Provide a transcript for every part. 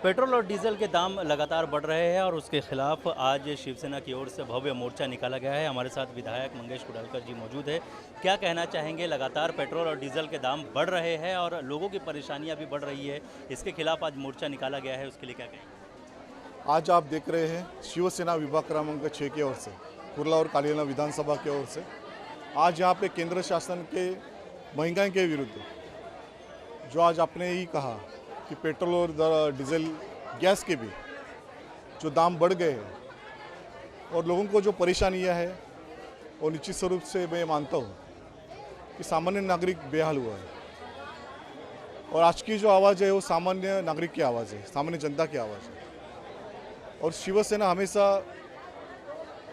Petrol और diesel के दाम लगातार बढ़ रहे हैं और उसके खिलाफ आज शिवसेना की ओर से भव्य मोर्चा निकाला गया है। हमारे साथ विधायक मंगेश कुडालकर जी मौजूद है। क्या कहना चाहेंगे? लगातार पेट्रोल और डीजल के दाम बढ़ रहे हैं और लोगों की परेशानियां भी बढ़ रही है, इसके खिलाफ आज मोर्चा निकाला गया है, उसके लिए क्या कहेंगे? आज आप देख रहे हैं शिवसेना विभाग क्रमांक 6 की ओर से, कुर्ला और कालीना विधानसभा की ओर से आज यहाँ पे केंद्र शासन के महंगाई के विरुद्ध जो आज आपने ही कहा कि पेट्रोल और डीजल गैस के भी जो दाम बढ़ गए हैं और लोगों को जो परेशानियां है और निश्चित स्वरूप से मैं मानता हूँ कि सामान्य नागरिक बेहाल हुआ है। और आज की जो आवाज़ है वो सामान्य नागरिक की आवाज़ है, सामान्य जनता की आवाज़ है। और शिवसेना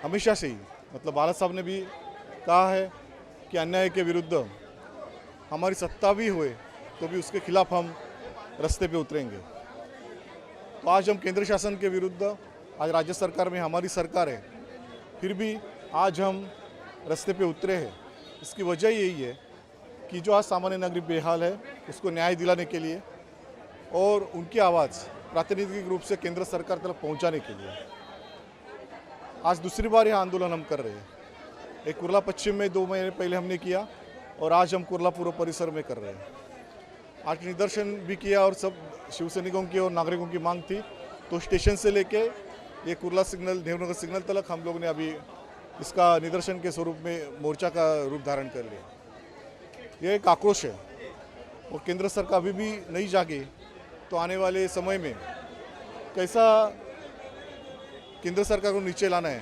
हमेशा से ही मतलब बाला साहब ने भी कहा है कि अन्याय के विरुद्ध हमारी सत्ता भी हुए तो भी उसके खिलाफ हम रास्ते पे उतरेंगे। तो आज हम केंद्र शासन के विरुद्ध, आज राज्य सरकार में हमारी सरकार है, फिर भी आज हम रास्ते पे उतरे हैं। इसकी वजह यही है कि जो आज सामान्य नागरिक बेहाल है उसको न्याय दिलाने के लिए और उनकी आवाज़ प्रातिनिधिक रूप से केंद्र सरकार तक पहुंचाने के लिए आज दूसरी बार यह आंदोलन हम कर रहे हैं। एक कुर्ला पश्चिम में 2 महीने पहले हमने किया और आज हम कुर्ला पूर्व परिसर में कर रहे हैं। आज निदर्शन भी किया और सब शिवसैनिकों की और नागरिकों की मांग थी, तो स्टेशन से लेके ये कुर्ला सिग्नल, देवनगर सिग्नल तक हम लोग ने अभी इसका निदर्शन के स्वरूप में मोर्चा का रूप धारण कर लिया। ये एक आक्रोश है और केंद्र सरकार अभी भी नहीं जागे तो आने वाले समय में कैसा केंद्र सरकार को नीचे लाना है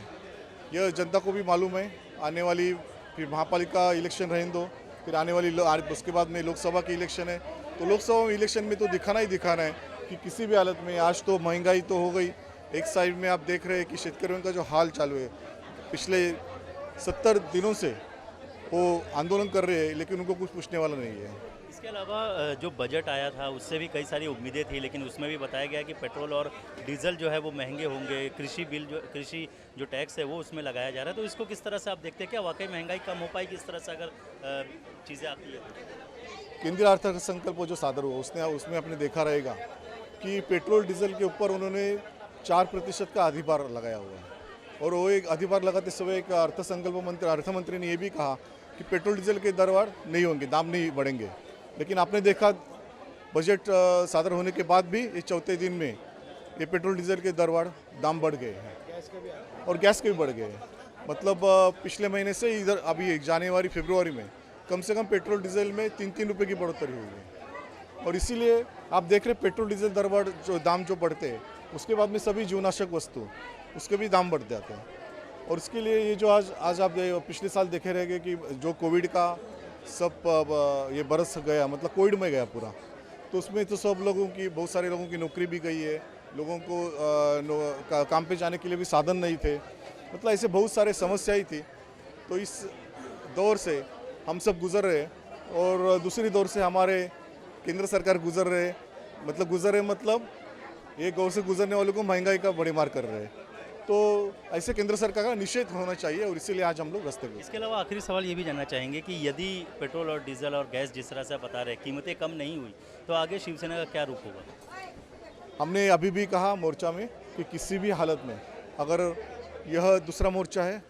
यह जनता को भी मालूम है। आने वाली फिर महापालिका इलेक्शन रहने दो, फिर आने वाली उसके बाद में लोकसभा की इलेक्शन है, तो लोकसभा इलेक्शन में तो दिखाना है कि किसी भी हालत में आज तो महंगाई तो हो गई। एक साइड में आप देख रहे हैं कि शेतकरियों का जो हाल चालू है, पिछले 70 दिनों से वो आंदोलन कर रहे हैं लेकिन उनको कुछ पूछने वाला नहीं है। इसके अलावा जो बजट आया था उससे भी कई सारी उम्मीदें थी, लेकिन उसमें भी बताया गया कि पेट्रोल और डीजल जो है वो महंगे होंगे, कृषि जो टैक्स है वो उसमें लगाया जा रहा है। तो इसको किस तरह से आप देखते हैं? क्या वाकई महंगाई कम हो पाएगी इस तरह से अगर चीज़ें आती है? केंद्रीय अर्थसंकल्प जो सादर हुआ उसमें आपने देखा रहेगा कि पेट्रोल डीजल के ऊपर उन्होंने 4% का अधिभार लगाया हुआ है। और वो एक अधिभार लगाते समय एक अर्थमंत्री ने ये भी कहा कि पेट्रोल डीजल के दरवार नहीं होंगे, दाम नहीं बढ़ेंगे। लेकिन आपने देखा बजट सादर होने के बाद भी इस चौथे दिन में ये पेट्रोल डीजल के दरवार दाम बढ़ गए हैं और गैस के भी बढ़ गए हैं। मतलब पिछले महीने से इधर अभी जनवरी फरवरी में कम से कम पेट्रोल डीजल में 3-3 रुपये की बढ़ोतरी हुई है। और इसीलिए आप देख रहे पेट्रोल डीजल दरवार जो दाम जो बढ़ते हैं उसके बाद में सभी जीवनाशक वस्तु उसके भी दाम बढ़ जाते हैं। और इसके लिए ये जो आज आप पिछले साल देखे रहेंगे कि जो कोविड का सब ये बरस गया, मतलब कोविड में गया पूरा, तो उसमें तो सब लोगों की, बहुत सारे लोगों की नौकरी भी गई है, लोगों को काम पे जाने के लिए भी साधन नहीं थे, मतलब ऐसे बहुत सारे समस्याएं थी। तो इस दौर से हम सब गुजर रहे और दूसरी दौर से हमारे केंद्र सरकार गुजर रहे, मतलब एक दौर से गुजरने वालों को महंगाई का बड़ी मार कर रहे हैं। तो ऐसे केंद्र सरकार का निषेध होना चाहिए और इसीलिए आज हम लोग रास्ते पे। इसके अलावा आखिरी सवाल ये भी जानना चाहेंगे कि यदि पेट्रोल और डीजल और गैस जिस तरह से बता रहे कीमतें कम नहीं हुई तो आगे शिवसेना का क्या रूप होगा? हमने अभी भी कहा मोर्चा में कि किसी भी हालत में अगर यह दूसरा मोर्चा है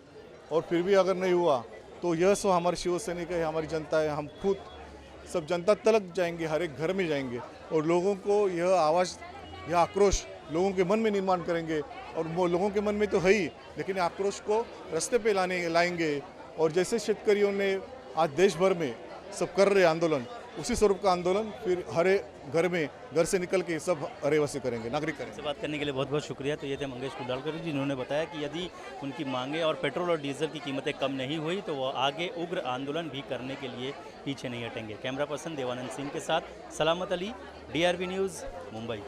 और फिर भी अगर नहीं हुआ तो यह सो हमारे शिवसैनिक है, हमारी जनता है, हम खुद सब जनता तलक जाएंगे, हर एक घर में जाएंगे और लोगों को यह आवाज़, यह आक्रोश लोगों के मन में निर्माण करेंगे। और वो लोगों के मन में तो है ही, लेकिन आक्रोश को रास्ते पे लाएंगे। और जैसे शेतकरियों ने आज देश भर में सब कर रहे आंदोलन, उसी स्वरूप का आंदोलन फिर हरे घर से निकल के सब हरेवासी करेंगे, नागरिक करेंगे। से बात करने के लिए बहुत बहुत शुक्रिया। तो ये थे मंगेश कुडालकर जी, जिन्होंने बताया कि यदि उनकी मांगे और पेट्रोल और डीजल की कीमतें कम नहीं हुई तो वो आगे उग्र आंदोलन भी करने के लिए पीछे नहीं हटेंगे। कैमरा पर्सन देवानंद सिंह के साथ सलामत अली, DRB न्यूज़, मुंबई।